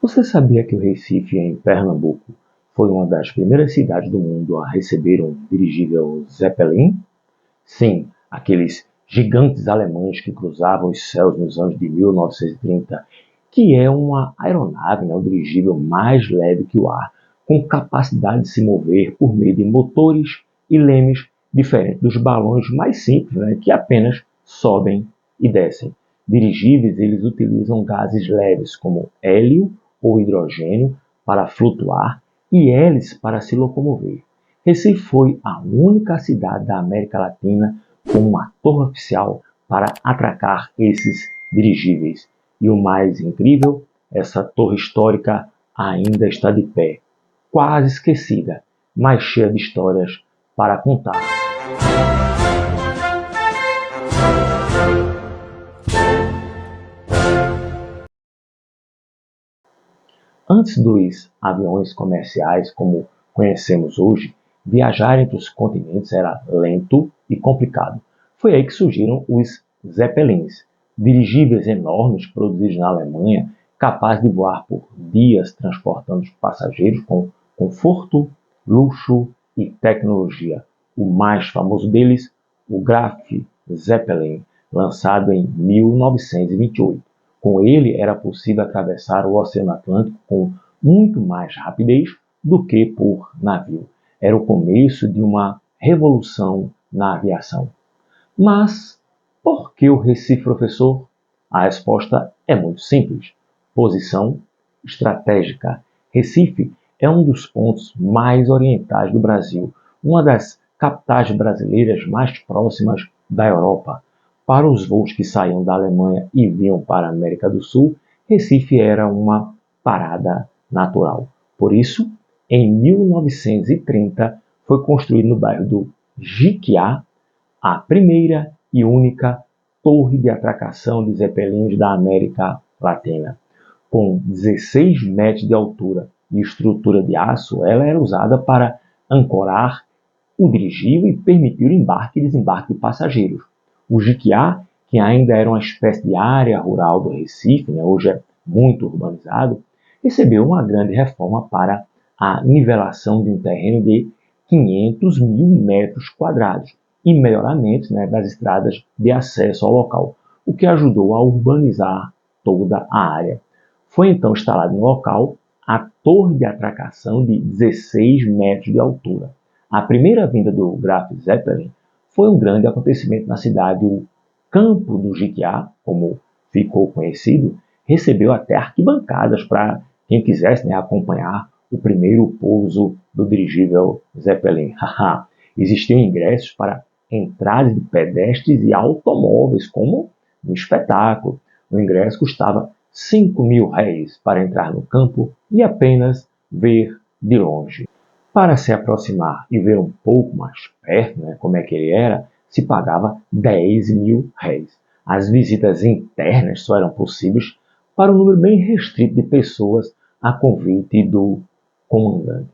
Você sabia que o Recife, em Pernambuco, foi uma das primeiras cidades do mundo a receber um dirigível Zeppelin? Sim, aqueles gigantes alemães que cruzavam os céus nos anos de 1930, que é uma aeronave, um dirigível mais leve que o ar, com capacidade de se mover por meio de motores e lemes, diferente dos balões mais simples, que apenas sobem e descem. Dirigíveis, eles utilizam gases leves como hélio ou hidrogênio para flutuar e hélices para se locomover. Recife foi a única cidade da América Latina com uma torre oficial para atracar esses dirigíveis. E o mais incrível, essa torre histórica ainda está de pé, quase esquecida, mas cheia de histórias para contar. Antes dos aviões comerciais como conhecemos hoje, viajar entre os continentes era lento e complicado. Foi aí que surgiram os Zeppelins, dirigíveis enormes produzidos na Alemanha, capazes de voar por dias transportando os passageiros com conforto, luxo e tecnologia. O mais famoso deles, o Graf Zeppelin, lançado em 1928. Com ele, era possível atravessar o Oceano Atlântico com muito mais rapidez do que por navio. Era o começo de uma revolução na aviação. Mas, por que o Recife, professor? A resposta é muito simples. Posição estratégica. Recife é um dos pontos mais orientais do Brasil, uma das capitais brasileiras mais próximas da Europa. Para os voos que saíam da Alemanha e vinham para a América do Sul, Recife era uma parada natural. Por isso, em 1930, foi construído no bairro do Jiquiá a primeira e única torre de atracação de zeppelins da América Latina. Com 16 metros de altura e estrutura de aço, ela era usada para ancorar o dirigível e permitir o embarque e desembarque de passageiros. O Jiquiá, que ainda era uma espécie de área rural do Recife, hoje é muito urbanizado, recebeu uma grande reforma para a nivelação de um terreno de 500 mil metros quadrados e melhoramentos das estradas de acesso ao local, o que ajudou a urbanizar toda a área. Foi então instalado no local a torre de atracação de 16 metros de altura. A primeira vinda do Graf Zeppelin foi um grande acontecimento na cidade. O Campo do Jiquiá, como ficou conhecido, recebeu até arquibancadas para quem quisesse acompanhar o primeiro pouso do dirigível Zeppelin. Existiam ingressos para entrada de pedestres e automóveis, como no espetáculo. O ingresso custava 5 mil réis para entrar no campo e apenas ver de longe. Para se aproximar e ver um pouco mais perto, como é que ele era, se pagava 10 mil réis. As visitas internas só eram possíveis para um número bem restrito de pessoas a convite do comandante.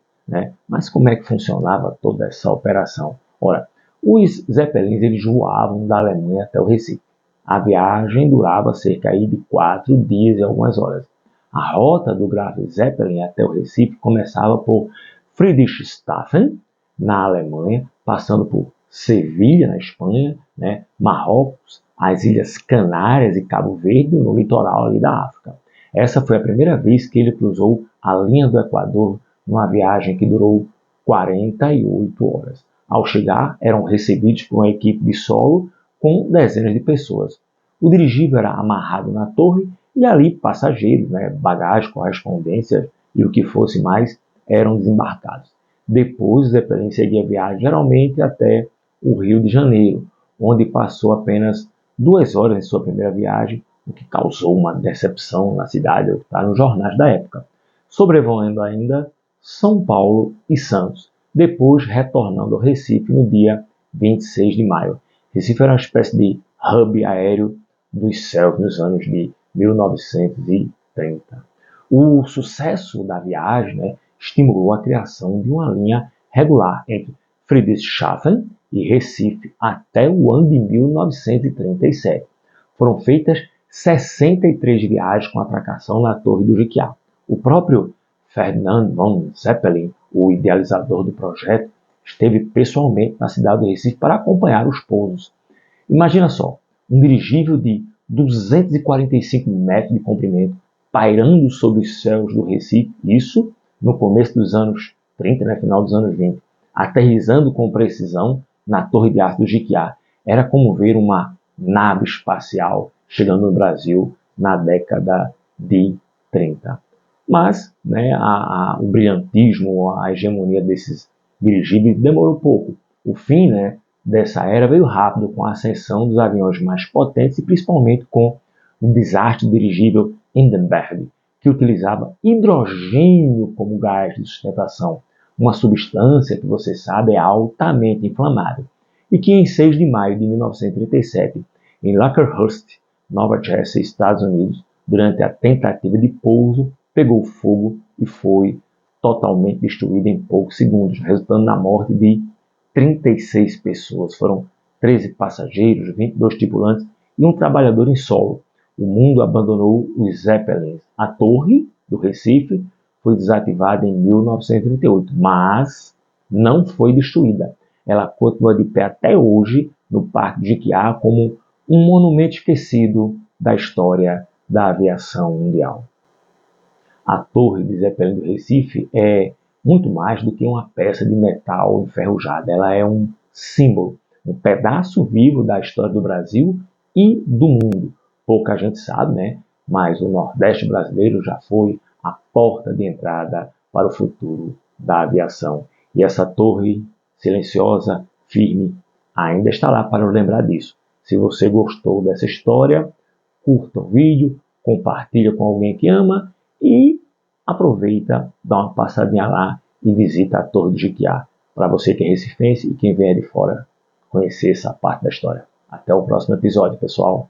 Mas como é que funcionava toda essa operação? Ora, os Zeppelins eles voavam da Alemanha até o Recife. A viagem durava cerca de 4 dias e algumas horas. A rota do Graf Zeppelin até o Recife começava por Friedrichshafen, na Alemanha, passando por Sevilha, na Espanha, Marrocos, as Ilhas Canárias e Cabo Verde, no litoral ali da África. Essa foi a primeira vez que ele cruzou a linha do Equador numa viagem que durou 48 horas. Ao chegar, eram recebidos por uma equipe de solo com dezenas de pessoas. O dirigível era amarrado na torre e ali passageiros, bagagem, correspondências e o que fosse mais eram desembarcados. Depois, o Zeppelin seguia a viagem geralmente até o Rio de Janeiro, onde passou apenas 2 horas em sua primeira viagem, o que causou uma decepção na cidade, o que está nos jornais da época. Sobrevoando ainda São Paulo e Santos, depois retornando ao Recife no dia 26 de maio. Recife era uma espécie de hub aéreo dos céus nos anos de 1930. O sucesso da viagem estimulou a criação de uma linha regular entre Friedrichshafen e Recife até o ano de 1937. Foram feitas 63 viagens com atracação na Torre do Jiquiá. O próprio Ferdinand von Zeppelin, o idealizador do projeto, esteve pessoalmente na cidade do Recife para acompanhar os pousos. Imagina só, um dirigível de 245 metros de comprimento pairando sobre os céus do Recife, isso no começo dos anos 30, né, final dos anos 20, aterrissando com precisão na Torre de Arte do Jequiá. Era como ver uma nave espacial chegando no Brasil na década de 30. Mas né, o brilhantismo, a hegemonia desses dirigíveis demorou pouco. O fim dessa era veio rápido com a ascensão dos aviões mais potentes e principalmente com o desastre do dirigível Hindenburg, que utilizava hidrogênio como gás de sustentação, uma substância que você sabe é altamente inflamável, e que em 6 de maio de 1937, em Lakehurst, Nova Jersey, Estados Unidos, durante a tentativa de pouso, pegou fogo e foi totalmente destruída em poucos segundos, resultando na morte de 36 pessoas. Foram 13 passageiros, 22 tripulantes e um trabalhador em solo. O mundo abandonou os Zeppelins. A torre do Recife foi desativada em 1938, mas não foi destruída. Ela continua de pé até hoje no Parque de Jequiá como um monumento esquecido da história da aviação mundial. A Torre de Zeppelin do Recife é muito mais do que uma peça de metal enferrujada. Ela é um símbolo, um pedaço vivo da história do Brasil e do mundo. Pouca gente sabe, né? Mas o Nordeste brasileiro já foi a porta de entrada para o futuro da aviação. E essa torre silenciosa, firme, ainda está lá para nos lembrar disso. Se você gostou dessa história, curta o vídeo, compartilha com alguém que ama e aproveita, dá uma passadinha lá e visita a Torre de Jequiá. Para você que é recifense e quem vier de fora conhecer essa parte da história. Até o próximo episódio, pessoal.